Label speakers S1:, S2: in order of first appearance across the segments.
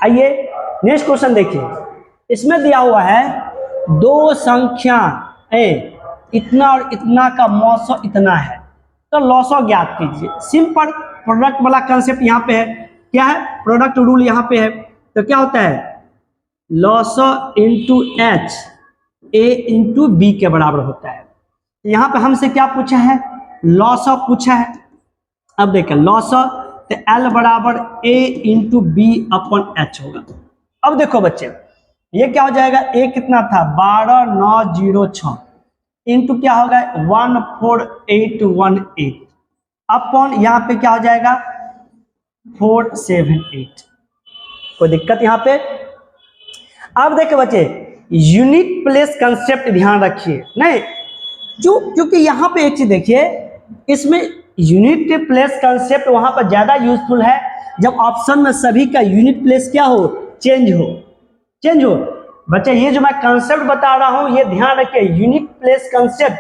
S1: आइए next question देखिए, इसमें दिया हुआ है दो संख्या इतना और इतना का मौसम इतना है, तो लॉसो ज्ञात कीजिए। सिंपल प्रोडक्ट वाला कंसेप्ट यहाँ पे है, क्या है प्रोडक्ट रूल यहाँ पे है, तो क्या होता है लॉसो into H A into B के बराबर होता है। यहाँ पे हमसे क्या पूछा है, लॉसो पूछा है। अब देखें लॉसो तो एल बराबर ए इंटू बी अपॉन एच होगा। अब देखो बच्चे ये क्या हो जाएगा, ए कितना था 12906 इंटू क्या होगा 14818 अपॉन यहाँ पे क्या हो जाएगा 478। कोई दिक्कत यहाँ पे। अब देखो बच्चे यूनिट प्लेस कंसेप्ट ध्यान रखिए, नहीं जो क्योंकि यहाँ पे एक चीज देखिए, इसमें यूनिट प्लेस कंसेप्ट वहां पर ज्यादा यूजफुल है जब ऑप्शन में सभी का यूनिट प्लेस क्या हो, चेंज हो। बच्चे ये जो मैं कंसेप्ट बता रहा हूं ये ध्यान रखिए, यूनिट प्लेस कंसेप्ट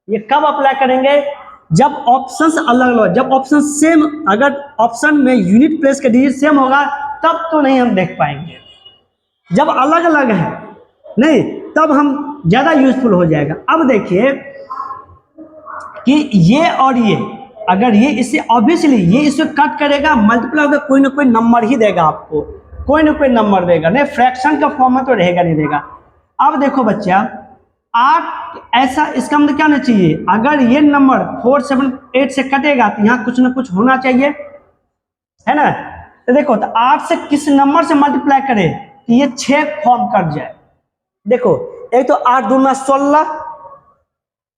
S1: ये कब अप्लाई करेंगे, जब ऑप्शंस अलग अलग, जब ऑप्शन सेम, अगर ऑप्शन में यूनिट प्लेस का डिजिट सेम होगा तब तो नहीं हम देख पाएंगे, जब अलग अलग है नहीं तब हम ज्यादा यूजफुल हो जाएगा। अब देखिए कि ये और ये, अगर ये इसे ऑब्वियसली ये इसे कट करेगा, मल्टीप्लाई होगा, कोई ना कोई नंबर ही देगा आपको, कोई ना कोई नंबर देगा, नहीं फ्रैक्शन का फॉर्म में तो रहेगा नहीं देगा। अब देखो बच्चा 8 ऐसा, इसका मतलब क्या होना चाहिए, अगर ये नंबर 4 7 8 से कटेगा तो यहाँ कुछ ना कुछ होना चाहिए, है ना। तो देखो तो 8 से किस नंबर से मल्टीप्लाई करे कि ये 6 फॉर्म कट जाए। देखो एक तो 8 दूना 16,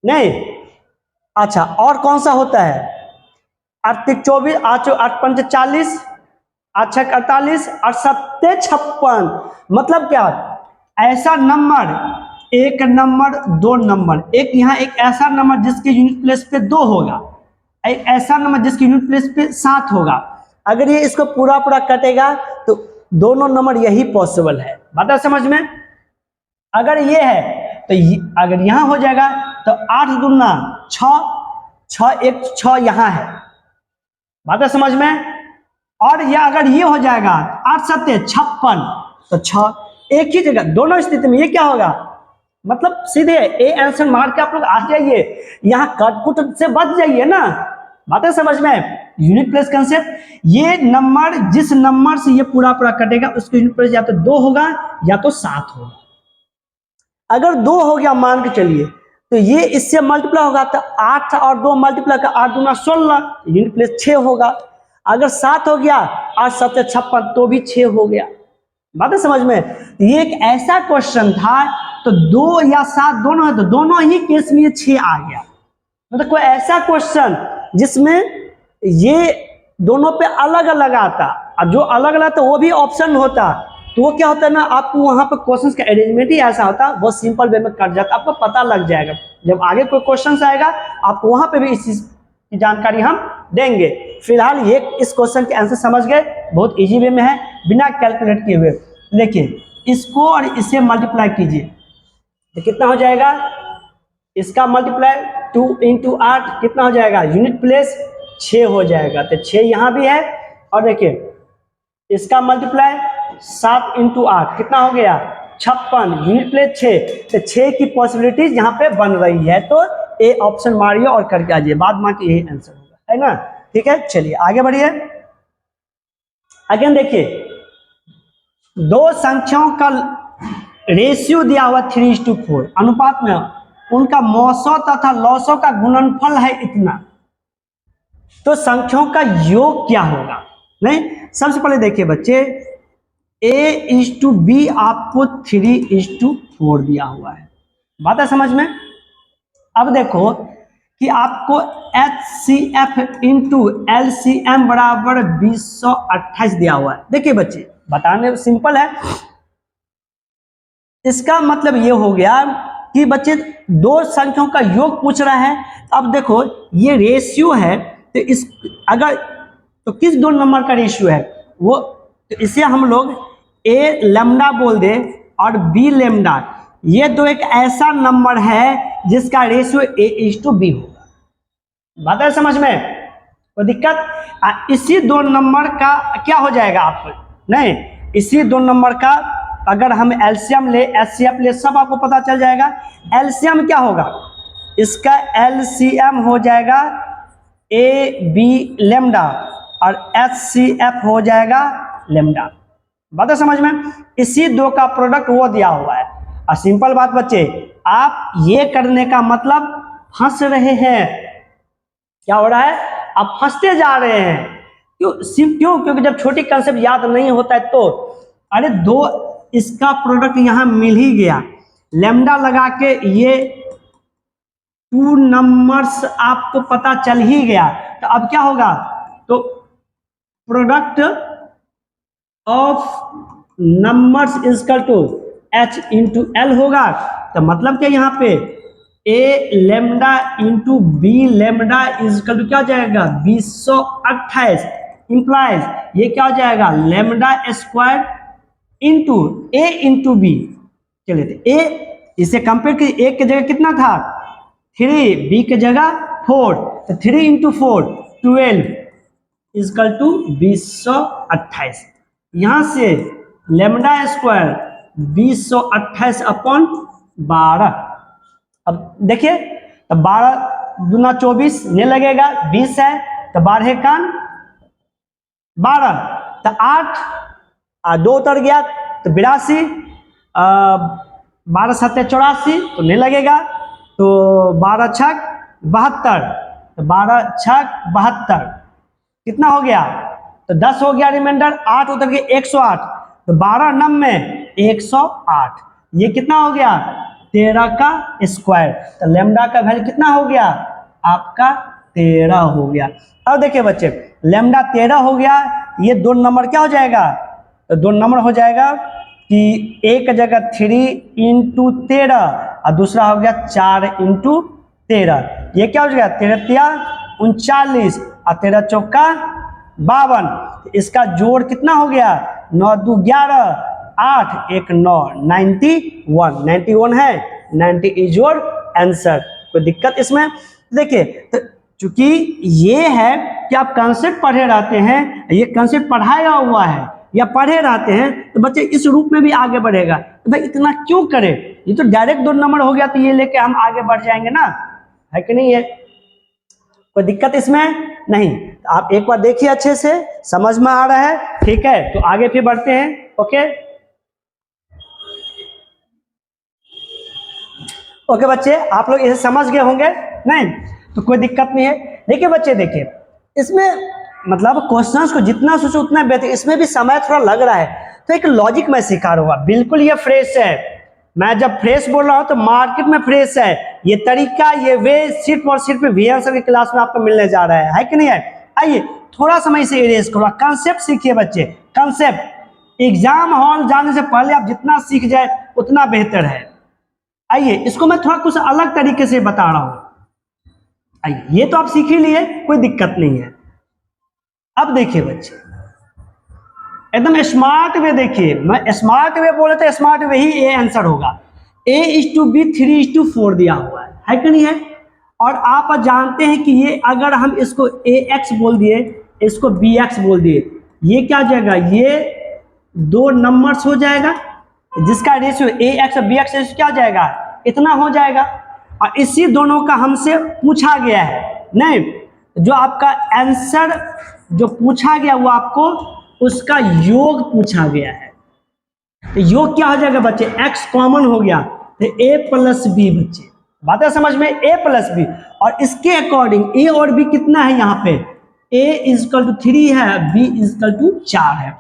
S1: नहीं अच्छा और कौन सा होता है 8 3 24, 8 5 40, 8 6 48, 8 7 56, मतलब क्या ऐसा नंबर, एक नंबर दो नंबर, एक यहाँ एक ऐसा नंबर जिसके यूनिट प्लेस पे 2 होगा, एक ऐसा नंबर जिसके यूनिट प्लेस पे 7 होगा। अगर ये इसको पूरा कटेगा तो दोनों नंबर यही पॉसिबल है, बात है समझ में। अगर ये है तो अगर यहां हो जाएगा तो 8 दूना 6, 6 1 6 यहां है, बात है समझ में। और या अगर ये हो जाएगा 8 7 56 तो 6 एक ही जगह, दोनों स्थिति में ये क्या होगा, मतलब सीधे ए आंसर मार के आप लोग आ जाइए, यहाँ कटपुट से बच जाइए ना, बात है समझ में। यूनिट प्लेस कंसेप्ट, ये नंबर जिस नंबर से ये पूरा कटेगा उसका यूनिट प्लेस या तो 2 होगा या तो 7 होगा। अगर 2 हो गया मान के चलिए तो ये इससे मल्टीप्लाई होगा तो 8 और 2 मल्टीप्लाई कर 8 दूना 16, यूनिट प्लेस 6 होगा। अगर 7 हो गया 8 7 56 तो भी 6 हो गया, बात है समझ में। ये एक ऐसा क्वेश्चन था, तो 2 या 7 दोनों है तो दोनों ही केस में ये 6 आ गया। मतलब कोई ऐसा क्वेश्चन जिसमें ये दोनों पे अलग अलग आता, और जो अलग अलग था वो भी ऑप्शन होता, तो वो क्या होता है ना, आपको वहां पे क्वेश्चंस का अरेंजमेंट ही ऐसा होता, वो सिंपल वे में कट जाता, आपको पता लग जाएगा। जब आगे कोई क्वेश्चन आएगा आपको वहां पे भी इस चीज की जानकारी हम देंगे। फिलहाल ये इस क्वेश्चन के आंसर समझ गए, बहुत इजी वे में है, बिना कैलकुलेट किए हुए। लेकिन इसको और इसे मल्टीप्लाई कीजिए तो कितना हो जाएगा, इसका मल्टीप्लाई 2 × 8 कितना हो जाएगा, यूनिट प्लेस 6 हो जाएगा, तो 6 यहां भी है। और देखिए इसका मल्टीप्लाई 7 × 8 कितना हो गया 56, यूनिट प्लेस 6, तो 6 की पॉसिबिलिटीज यहाँ पे बन रही है, तो ए ऑप्शन मारिए और करके आइए, बाद में यही आंसर होगा, है ना। ठीक है चलिए आगे बढ़िए। अगेन देखिए दो संख्याओं का रेशियो दिया हुआ 3:4 अनुपात में, उनका मौसों तथा लॉसों का गुणनफल है इतना, तो संख्याओं का योग क्या होगा। नहीं सबसे पहले देखिए बच्चे A:B आपको 3:4 दिया हुआ है, बात है समझ में। अब देखो कि आपको HCF × LCM बराबर 2028 दिया हुआ है। देखिए बच्चे बताने सिंपल है, इसका मतलब ये हो गया कि बच्चे दो संख्याओं का योग पूछ रहा है। अब देखो ये रेशियो है, तो इस अगर तो किस दो नंबर का रेशियो है वो, तो इसे हम लोग A लैम्डा बोल दे और B लैम्डा, ये दो एक ऐसा नंबर है जिसका रेशियो A:B होगा, बात है समझ में। कोई दिक्कत, इसी दो नंबर का क्या हो जाएगा आपको, नहीं इसी 2 नंबर का अगर हम एलसीएम ले, एचसीएफ ले, सब आपको पता चल जाएगा। एलसीएम क्या होगा, इसका एलसीएम हो जाएगा ए बी लेमडा और एचसीएफ हो जाएगा लेमडा। बात है समझ में? इसी 2 का प्रोडक्ट वो दिया हुआ है। और सिंपल बात बच्चे, आप ये करने का मतलब फंस रहे हैं। क्या हो रहा है? आप फंसते जा रहे हैं। क्यों? क्योंकि जब छोटी कंसेप्ट याद नहीं होता है तो अरे 2 इसका प्रोडक्ट यहां मिल ही गया, लेमडा लगा के ये 2 नंबर्स आपको पता चल ही गया। तो अब क्या होगा, तो product of numbers is equal to H into L होगा। तो मतलब क्या यहाँ पे A lambda into B lambda is equal to क्या हो जाएगा 228 इंप्लाइज ये क्या हो जाएगा lambda square into A into B. चलिए तो ए इसे कंपेयर की, ए की जगह कितना था 3, बी की जगह 4, तो 3 इंटू 4 12 इजकल टू 228। यहां से लेमडा स्क्वायर 228 अपॉन 12। अब देखिए तो 12 दूना 24 नहीं लगेगा, 20 है तो 12 का 12 तो 8 2 उतर गया तो 82, 12 7 84 तो नहीं लगेगा, तो 12 6 72, तो 12 6 72 कितना हो गया, तो 10 हो गया रिमाइंडर, 8 उतर गया 108, तो 12 9 में 108, ये कितना हो गया 13 का स्क्वायर। तो लेमडा का वैल्यू कितना हो गया आपका 13 हो गया। अब देखिए बच्चे लेमडा 13 हो गया, ये 2 नंबर क्या हो जाएगा, तो 2 नंबर हो जाएगा कि एक जगह 3 इंटू 13 और दूसरा हो गया 4 इंटू 13, ये क्या हो जाएगा 13 39 और 13 चौका 52, इसका जोड़ कितना हो गया 9 2 11 8 1 9 91 है, 90 इज योर आंसर। कोई दिक्कत इसमें? देखिए तो चूंकि ये है कि आप कंसेप्ट पढ़े रहते हैं, ये कंसेप्ट पढ़ाया हुआ है या पढ़े रहते हैं तो बच्चे इस रूप में भी आगे बढ़ेगा। तो भाई इतना क्यों करें, ये तो डायरेक्ट 2 नंबर हो गया तो ये लेके हम आगे बढ़ जाएंगे ना, है कि नहीं? है कोई दिक्कत इसमें नहीं। तो आप एक बार देखिए अच्छे से, समझ में आ रहा है? ठीक है, तो आगे फिर बढ़ते हैं। ओके बच्चे, आप लोग इसे समझ गए होंगे नहीं? तो कोई दिक्कत नहीं है। देखिए बच्चे देखिए इसमें मतलब क्वेश्चंस को जितना सोचो उतना बेहतर, इसमें भी समय थोड़ा लग रहा है तो एक लॉजिक मैं सिखा रहा हूँ, बिल्कुल ये फ्रेश है। मैं जब फ्रेश बोल रहा हूँ तो मार्केट में फ्रेश है, ये तरीका ये वे सिर्फ और सिर्फ वीएन सर की क्लास में आपको मिलने जा रहा है कि नहीं है? आइए थोड़ा समय से इरेज करो, कंसेप्ट सीखिए बच्चे। कंसेप्ट एग्जाम हॉल जाने से पहले आप जितना सीख जाए उतना बेहतर है। आइए इसको मैं थोड़ा कुछ अलग तरीके से बता रहा हूं। आइए ये तो आप सीख ही लिए, कोई दिक्कत नहीं है। अब देखिए बच्चे एकदम स्मार्ट वे देखिए, मैं स्मार्ट वे बोले तो smart way he A answer होगा। A/B 3/4 दिया हुआ है कि नहीं है? और आप जानते हैं कि ये अगर हम इसको AX बोल दिए, इसको BX बोल दिए, ये क्या हो जाएगा, ये 2 नंबर्स हो जाएगा जिसका रेशियो AX और BX रेशियो क्या हो जाएगा, इतना हो जाएगा। और इसी दोनों का हमसे पूछा गया है, नहीं जो आपका आंसर जो पूछा गया वो आपको उसका योग पूछा गया है। तो योग क्या हो जाएगा बच्चे, x कॉमन हो गया तो A+B बच्चे, बात है समझ में, A+B। और इसके अकॉर्डिंग A और B कितना है यहाँ पे, A = 3 है, B = 4 है।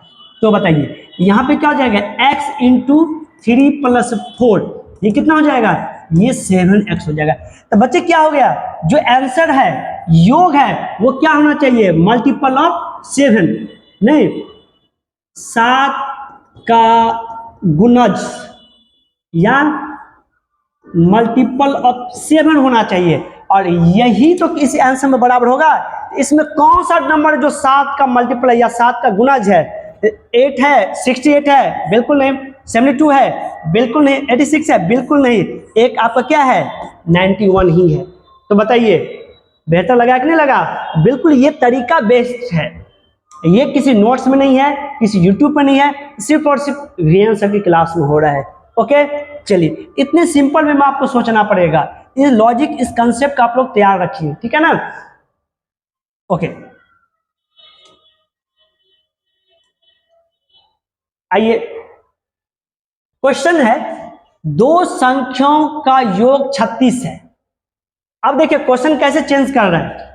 S1: तो बताइए यहाँ पे क्या हो जाएगा x × 3 + 4, ये कितना हो जाएगा, ये 7x हो जाएगा। तो बच्चे क्या हो गया, जो आंसर है योग है वो क्या होना चाहिए, मल्टीपल ऑफ 7, नहीं 7 का गुणज या मल्टीपल ऑफ 7 होना चाहिए। और यही तो इस आंसर में बराबर होगा। इसमें कौन सा नंबर जो 7 का मल्टीपल है या 7 का गुणज है, 8 है, 68 है, बिल्कुल नहीं, 72 है, बिल्कुल नहीं, 86 है, बिल्कुल नहीं, एक आपका क्या है 91 ही है। तो बताइए बेहतर लगा कि नहीं लगा? बिल्कुल ये तरीका बेस्ट है, ये किसी नोट्स में नहीं है, किसी यूट्यूब पर नहीं है, सिर्फ और सिर्फ वीएन सर की क्लास में हो रहा है। ओके, चलिए इतने सिंपल में आपको सोचना पड़ेगा, ये लॉजिक, इस कंसेप्ट का आप लोग तैयार रखिए, ठीक है ना। ओके, आइए क्वेश्चन है, दो संख्याओं का योग 36 है। अब देखिए क्वेश्चन कैसे चेंज कर रहा है।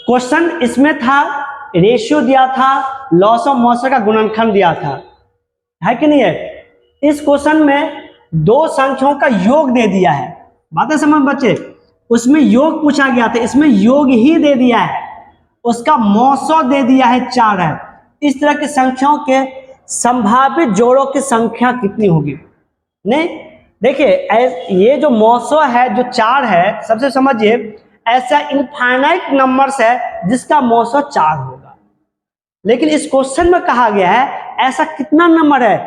S1: क्वेश्चन इसमें था, रेशियो दिया था, लॉस ऑफ मॉइस्चर का गुणनखंड दिया था, है कि नहीं है। इस क्वेश्चन में दो संख्याओं का योग दे दिया है, बातें समझ बच्चे, उसमें योग पूछा गया था, इसमें योग ही दे दिया है, उसका मॉइस्चर दे दिया है 4 है। इस तरह की संख्याओं के संभावित जोड़ों की संख्या कितनी होगी। नहीं देखिए, ये जो मॉइस्चर है जो 4 है, सबसे समझिए ऐसा इनफाइनाइट नंबर्स है जिसका मॉइस्चर 4 होगा, लेकिन इस क्वेश्चन में कहा गया है ऐसा कितना नंबर है,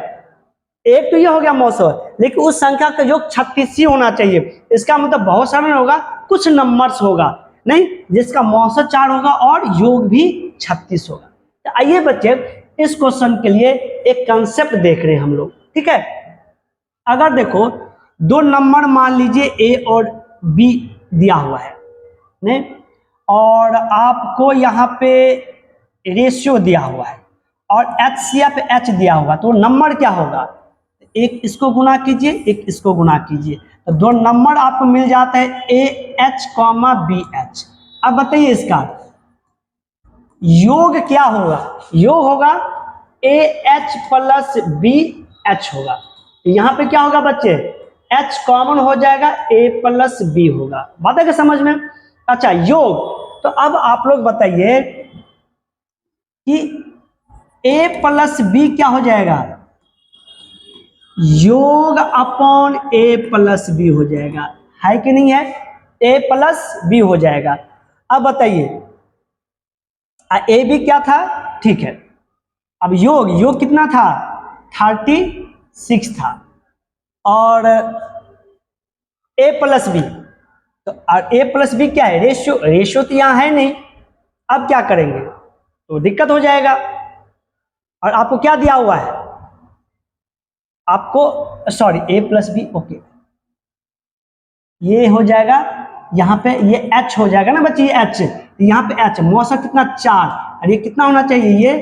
S1: एक तो ये हो गया मॉइस्चर, लेकिन उस संख्या का योग 36 ही होना चाहिए। इसका मतलब बहुत सारा नहीं होगा, कुछ नंबर्स होगा, नहीं जिसका मॉइस्चर 4 होगा और योग भी 36 होगा। तो आइए बच्चे, इस क्वेश्चन के लिए एक कंसेप्ट देख रहे हैं हम लोग, ठीक है। अगर देखो दो नंबर मान लीजिए ए और बी दिया हुआ है, नहीं, और आपको यहाँ पे रेशियो दिया हुआ है और HCF H दिया हुआ, तो नंबर क्या होगा, एक इसको गुना कीजिए, एक इसको गुना कीजिए, तो दो नंबर आपको मिल जाता है AH, BH। अब बताइए इसका योग क्या होगा, योग होगा AH प्लस BH होगा। यहाँ पे क्या होगा बच्चे, H कॉमन हो जाएगा, A प्लस B होगा, बात है क्या समझ में। अच्छा योग, तो अब आप लोग बताइए कि A प्लस B क्या हो जाएगा, योग अपॉन A प्लस B हो जाएगा, है कि नहीं है, A प्लस B हो जाएगा। अब बताइए ए बी क्या था, ठीक है, अब योग कितना था, 36 था, और A प्लस बी, तो A प्लस बी क्या है, रेशियो तो यहाँ है नहीं। अब क्या करेंगे, तो दिक्कत हो जाएगा। और आपको क्या दिया हुआ है, आपको sorry A plus B, okay, ये हो जाएगा यहाँ पे, ये H हो जाएगा ना बच्चे, ये H, यहाँ पे H मॉइस्चर कितना 4, और ये कितना होना चाहिए, ये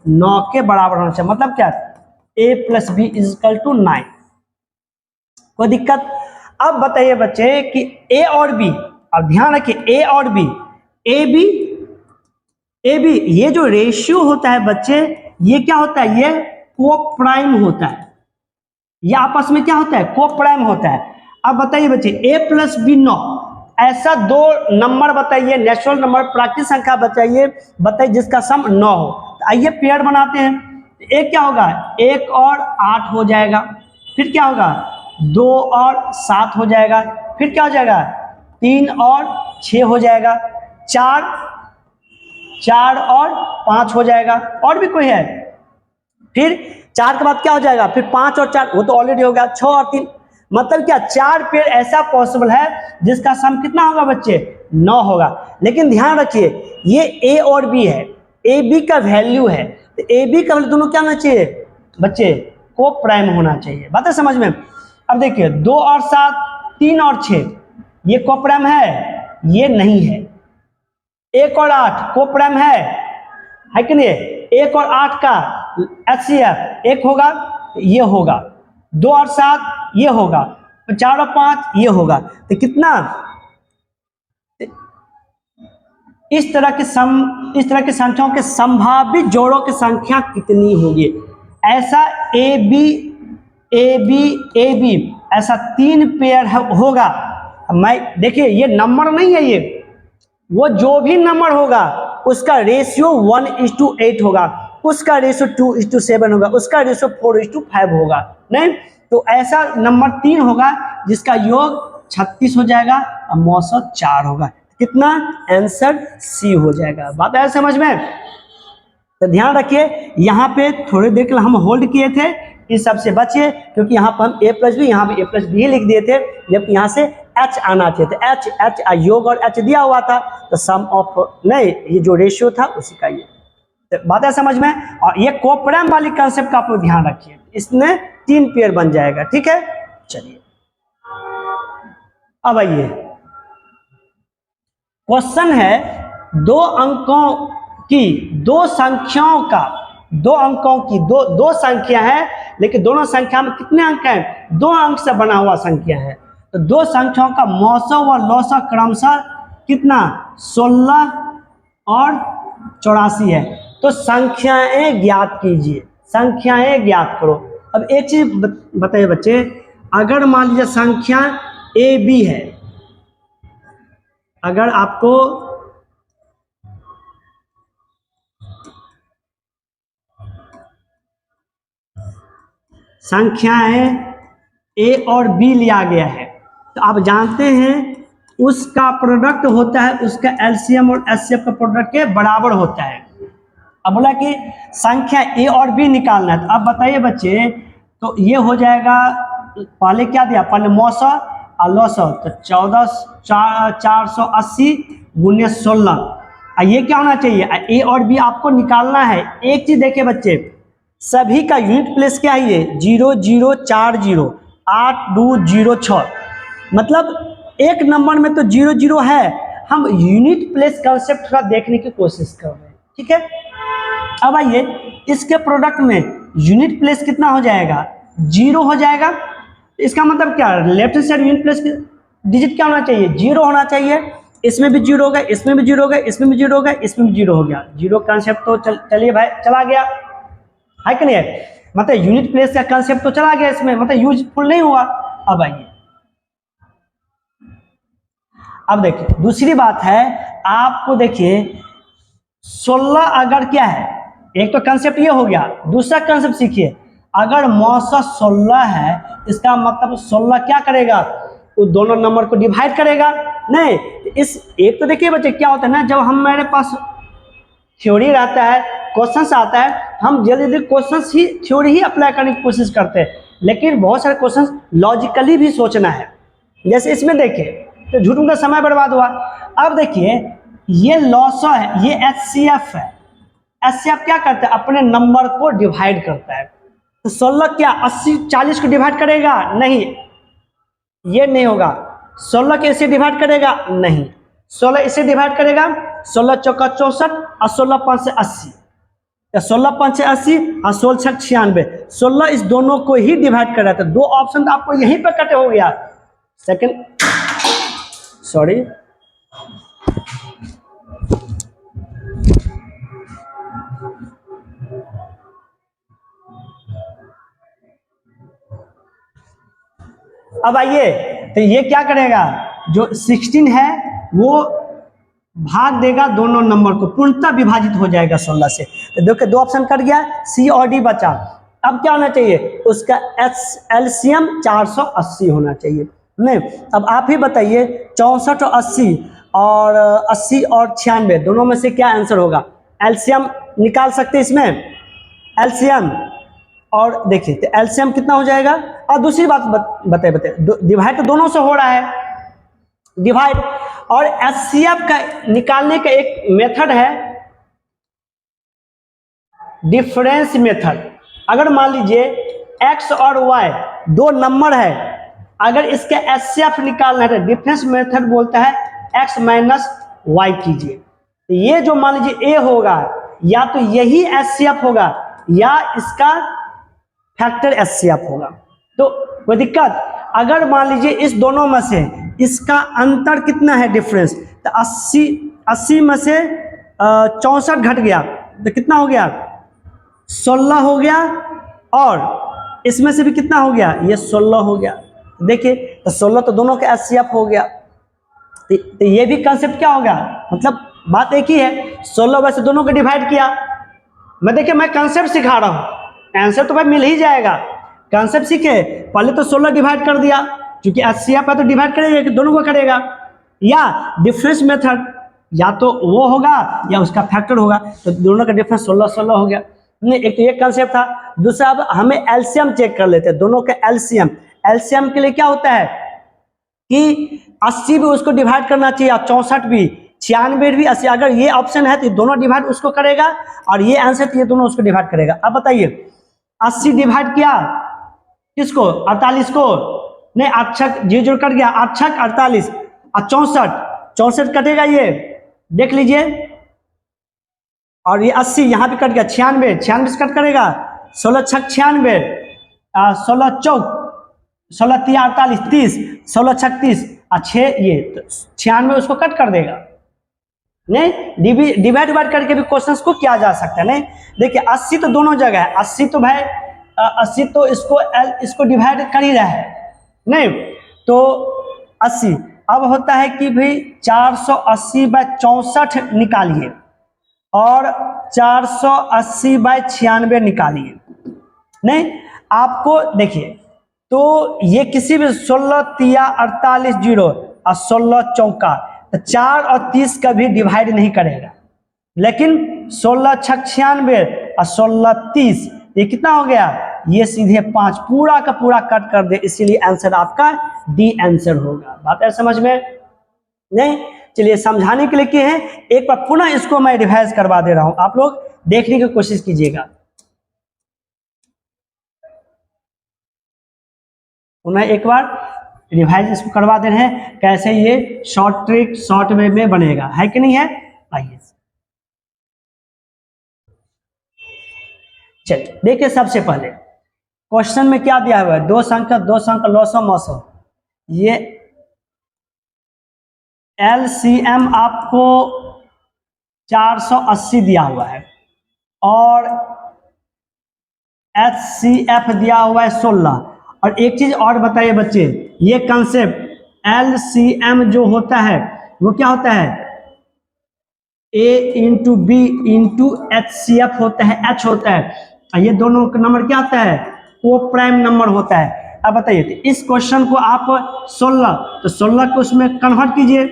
S1: 9 के बराबर होना चाहिए, मतलब क्या, A plus B is equal to 9। कोई दिक्कत। अब बताइए बच्चे कि A और B, अब ध्यान रखिए A और B, ए बी ये जो रेशियो होता है बच्चे, ये क्या होता है, ये को प्राइम होता है, ये आपस में क्या होता है, को प्राइम होता है। अब बताइए बच्चे A प्लस बी 9, ऐसा दो नंबर बताइए, नेचुरल नंबर, प्राकृतिक संख्या बताइए जिसका सम 9 हो। तो आइए पेयर बनाते हैं। एक क्या होगा, 1 और 8 हो जाएगा, फिर क्या होगा 2 और 7 हो जाएगा, फिर क्या हो जाएगा 3 और 6 हो जाएगा, 4 और 5 हो जाएगा, और भी कोई है, फिर 4 के बाद क्या हो जाएगा, फिर 5 और 4, वो तो ऑलरेडी हो गया, 6 और 3, मतलब क्या 4 पेयर ऐसा पॉसिबल है जिसका सम कितना होगा बच्चे, 9 होगा। लेकिन ध्यान रखिए ये A और B है, ए बी का वैल्यू है, तो ए बी का वैल्यू दोनों क्या होना चाहिए बच्चे, को प्राइम होना चाहिए, बात है समझ में। अब देखिए 2 और 7, 3 और 6, ये को प्राइम है, ये नहीं है। 1 और 8 को प्राइम है कि नहीं, 1 और 8 का HCF 1 होगा, ये होगा, 2 और 7 ये होगा, 4 और 5 ये होगा, तो कितना, इस तरह की संख्याओं के संभावित जोड़ों की संख्या कितनी होगी। ऐसा ए बी ऐसा 3 पेयर होगा। मैं देखिए ये नंबर नहीं है, ये वो जो भी नंबर होगा उसका रेशियो 1:8 होगा, उसका रेशियो 2:7 होगा, उसका रेशियो 4:5 होगा, नहीं तो ऐसा नंबर 3 होगा जिसका योग 36 हो जाएगा और मौसम 4 होगा, कितना, आंसर सी हो जाएगा। बात है समझ में। तो ध्यान रखिए यहाँ पे थोड़ी देर के लिए हम होल्ड किए थे, इस सब से बचिए, क्योंकि यहाँ पर हम a प्लस बी, यहाँ पे a प्लस बी लिख दिए थे, जबकि यहाँ से h आना चाहिए। तो h योग और h दिया हुआ था, तो सम ऑफ नहीं, ये जो रेशियो था उसी का ये। तो बात है समझ में। और ये कोप्रेम वाली कंसेप्ट का आप लोग ध्यान रखिए, इसमें 3 पेयर बन जाएगा, ठीक है। चलिए अब आइए, क्वेश्चन है 2 अंकों की 2 संख्याओं का, 2 अंकों की दो संख्या है, लेकिन दोनों संख्या में कितने अंक हैं? 2 अंक से बना हुआ संख्या है। तो 2 संख्याओं का मौसा व लौसा क्रमशः कितना? 16 और 84 है। तो संख्याएं ज्ञात कीजिए, संख्याएं ज्ञात करो। अब एक चीज बताइए बच्चे, अगर मान लीजिए संख्या ए बी है, अगर आपको संख्याएं ए और बी लिया गया है, तो आप जानते हैं उसका प्रोडक्ट होता है, उसका एलसीएम और एचसीएफ का प्रोडक्ट के बराबर होता है। अब बोला कि संख्या ए और बी निकालना है, तो अब बताइए बच्चे, तो ये हो जाएगा, पहले क्या दिया? पहले मौसा और लौसा, तो 480 गुने 16। ये क्या होना चाहिए? ए और बी आपको निकालना है। एक चीज देखिए बच्चे, सभी का यूनिट प्लेस क्या है? 0040 8206, मतलब एक नंबर में तो 00 है, हम यूनिट प्लेस कंसेप्ट का देखने की कोशिश कर रहे हैं, ठीक है। अब आइए, इसके प्रोडक्ट में यूनिट प्लेस कितना हो जाएगा? 0 हो जाएगा। इसका मतलब क्या? Left side unit place digit क्या होना चाहिए? 0 होना चाहिए। इसमें भी 0 हो गया, इसमें भी 0 हो गया, इसमें भी 0 हो गया, इसमें भी 0 हो गया। 0 कंसेप्ट तो चलिए भाई चला गया है कि नहीं है, मतलब यूनिट प्लेस का कंसेप्ट तो चला गया इसमें, मतलब यूजफुल नहीं हुआ। अब आइए, अब देखिए दूसरी बात है, आपको देखिए 16 अगर क्या है, एक तो कंसेप्ट ये हो गया, दूसरा कंसेप्ट सीखिए, अगर मौसा 16 है, इसका मतलब 16 क्या करेगा? वो दोनों नंबर को डिवाइड करेगा। नहीं, इस एक तो देखिए बच्चे क्या होता है ना, जब हमारे पास थ्योरी रहता है, क्वेश्चन आता है, हम जल्दी क्वेश्चन ही थ्योरी ही अप्लाई करने की कोशिश करते हैं, लेकिन बहुत सारे क्वेश्चन लॉजिकली भी सोचना है। जैसे इसमें देखिए, तो झूठ का समय बर्बाद हुआ। अब देखिए, ये लॉसा है, ये एचसीएफ है। एचसीएफ क्या करता है? अपने नंबर को डिवाइड करता है। तो 16 क्या 80 40 को डिवाइड करेगा? नहीं, ये नहीं होगा। 16 के इसे डिवाइड करेगा? नहीं। 16 इसे डिवाइड करेगा, 16 चौका 64 और 16 5 से 80, 16 5 से 80 और 16 6 96। 16 इस दोनों को ही डिवाइड कर रहा था। 2 ऑप्शन तो आपको यहीं पर कटे हो गया। सेकंड, सॉरी, अब आइए, तो ये क्या करेगा? जो 16 है वो भाग देगा दोनों नंबर को, पूर्णतः विभाजित हो जाएगा 16 से। तो देखिए 2 ऑप्शन कट गया, सी और डी बचा। अब क्या होना चाहिए? उसका एलसीएम 480 होना चाहिए। नहीं, अब आप ही बताइए, 64 और 80 और 80 और 96 दोनों में से क्या आंसर होगा? एलसीएम निकाल सकते हैं इसमें, एलसीएम। और देखिए तो एलसीएम कितना हो जाएगा? और दूसरी बात बताइए, डिवाइड तो दोनों से हो रहा है, डिवाइड। और एचसीएफ का निकालने का एक मेथड है डिफरेंस मेथड। अगर मान लीजिए एक्स और वाई 2 नंबर है, अगर इसका एचसीएफ निकालना है तो डिफरेंस मेथड बोलता है एक्स माइनस वाई कीजिए। तो ये जो मान लीजिए ए होगा, या तो यही एचसीएफ होगा या इसका फैक्टर एचसीएफ होगा। तो कोई दिक्कत? अगर मान लीजिए इस दोनों में से इसका अंतर कितना है, डिफरेंस, तो 80 में से 64 घट गया तो कितना हो गया? 16 हो गया। और इसमें से भी कितना हो गया? ये 16 हो गया। देखिए तो 16 तो दोनों का एचसीएफ हो गया। तो ये भी कंसेप्ट क्या होगा? मतलब बात एक ही है, 16 वैसे दोनों को डिवाइड किया। मैं देखिए मैं कंसेप्ट सिखा रहा हूँ, आंसर तो भाई मिल ही जाएगा। कंसेप्ट सीखे, पहले तो 16 डिवाइड कर दिया, क्योंकि एचसीएफ है तो डिवाइड करेगा कि दोनों को करेगा। या डिफरेंस मेथड, या तो वो होगा या उसका फैक्टर होगा, तो दोनों का डिफरेंस 16 16 हो गया। नहीं, एक तो ये कंसेप्ट था। दूसरा अब हमें एलसीएम चेक कर लेते हैं, दोनों के एलसीएम। एलसीएम के लिए क्या होता है कि 80 भी उसको डिवाइड करना चाहिए और 64 भी, 96 भी 80। अगर ये ऑप्शन है तो ये दोनों डिवाइड उसको करेगा और ये आंसर तो ये दोनों उसको डिवाइड करेगा। अब बताइए 80 डिवाइड किया किसको, 48 को, नहीं 8 छक 0 कट गया, 8 छक 48 और 64 कटेगा, ये देख लीजिए। और ये 80 यहाँ पे कट गया, 96 से कट करेगा, 16 छक 96, 16 चौक 16 तिया 48 30, 16 छक 30 और 6 ये 96 उसको कट कर देगा। नहीं डिवाइड करके भी क्वेश्चंस को किया जा सकता है। नहीं देखिए 80 तो दोनों जगह है, 80 तो भाई 80 तो इसको डिवाइड कर ही रहा है, नहीं तो 80। अब होता है कि भाई 480/64 निकालिए और 480/96 निकालिए। नहीं आपको देखिए तो ये किसी भी 16 तिया 48 0 और 16 चौका तो 4 और 30 का भी डिवाइड नहीं करेगा, लेकिन 16 छक 96 और 16 30 ये कितना हो गया, ये सीधे 5 पूरा का पूरा कट कर दे, इसीलिए आंसर आपका डी आंसर होगा। बात है समझ में? नहीं चलिए समझाने के लिए किए हैं, एक बार पुनः इसको मैं रिवाइज करवा दे रहा हूं, आप लोग देखने की कोशिश कीजिएगा। पुनः एक बार रिवाइज इसको करवा दे रहे हैं, कैसे ये शॉर्ट ट्रिक शॉर्ट वे में बनेगा, है कि नहीं है। आइए चलिए देखिए, सबसे पहले क्वेश्चन में क्या दिया हुआ है, 2 संख्या 2 संख्या 900 900, ये एलसीएम आपको 480 दिया हुआ है और एचसीएफ दिया हुआ है 16। और एक चीज और बताइए बच्चे, ये कंसेप्ट एलसीएम जो होता है वो क्या होता है, ए इंटू बी इंटू एचसीएफ होता है, एच होता है, और ये दोनों का नंबर क्या होता है, वो प्राइम नंबर होता है। अब बताइए तो इस क्वेश्चन को आप 16 तो 16 को उसमें कन्वर्ट कीजिए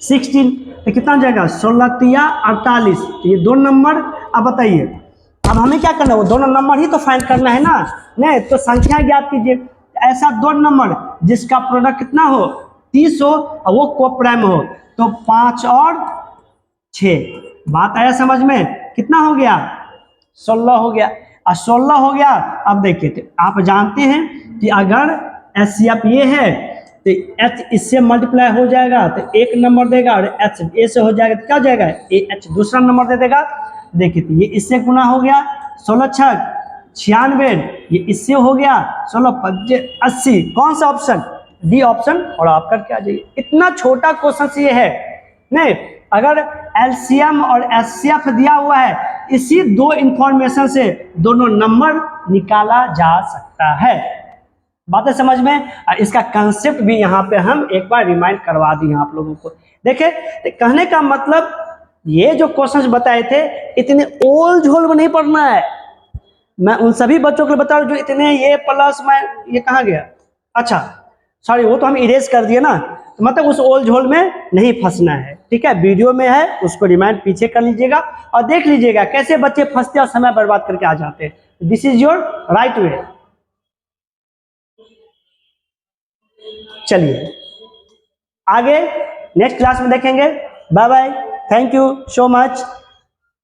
S1: 16 तो कितना जाएगा, 16 तिया 48, तो ये दो नंबर। अब बताइए अब हमें क्या करना है, वो दोनों नंबर ही तो फाइंड करना है ना। नहीं तो संख्या ज्ञात कीजिए, ऐसा दो नंबर जिसका प्रोडक्ट कितना हो 30 हो और वो को प्राइम हो, तो 5 और 6। बात आया समझ में, कितना हो गया 16 हो गया। और 16 हो गया, अब देखिए तो आप जानते हैं कि अगर एचसीएफ ये है तो एच इससे मल्टीप्लाई हो जाएगा तो एक नंबर देगा, और एच ए से हो जाएगा तो क्या हो जाएगा, ए एच दूसरा नंबर दे देगा। देखिए तो ये इससे गुना हो गया 16 छक 96, ये इससे हो गया 16 5 80, कौन सा ऑप्शन, डी ऑप्शन, और आप करके आ जाइए। इतना छोटा क्वेश्चन ये है। नहीं अगर एलसीएम और एचसीएफ दिया हुआ है, इसी दो इंफॉर्मेशन से दोनों नंबर निकाला जा सकता है। बातें समझ में, और इसका कंसेप्ट भी यहाँ पे हम एक बार रिमाइंड करवा दिए आप लोगों को। देखे कहने का मतलब ये जो क्वेश्चंस बताए थे इतने ओल झोल में नहीं पढ़ना है। मैं उन सभी बच्चों को बता रहा हूं जो इतने ये प्लस में ये कहाँ गया, अच्छा सॉरी वो तो हम इरेज कर दिए ना, तो मतलब उस ओल झोल में नहीं फंसना है। ठीक है, वीडियो में है उसको रिमाइंड पीछे कर लीजिएगा और देख लीजिएगा कैसे बच्चे फंसते और समय बर्बाद करके आ जाते हैं। This is your right way. चलिए आगे नेक्स्ट क्लास में देखेंगे। Bye bye, thank you so much.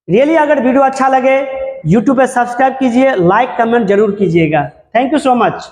S1: Really अगर वीडियो अच्छा लगे यूट्यूब पे सब्सक्राइब कीजिए, लाइक कमेंट जरूर कीजिएगा। Thank you so much.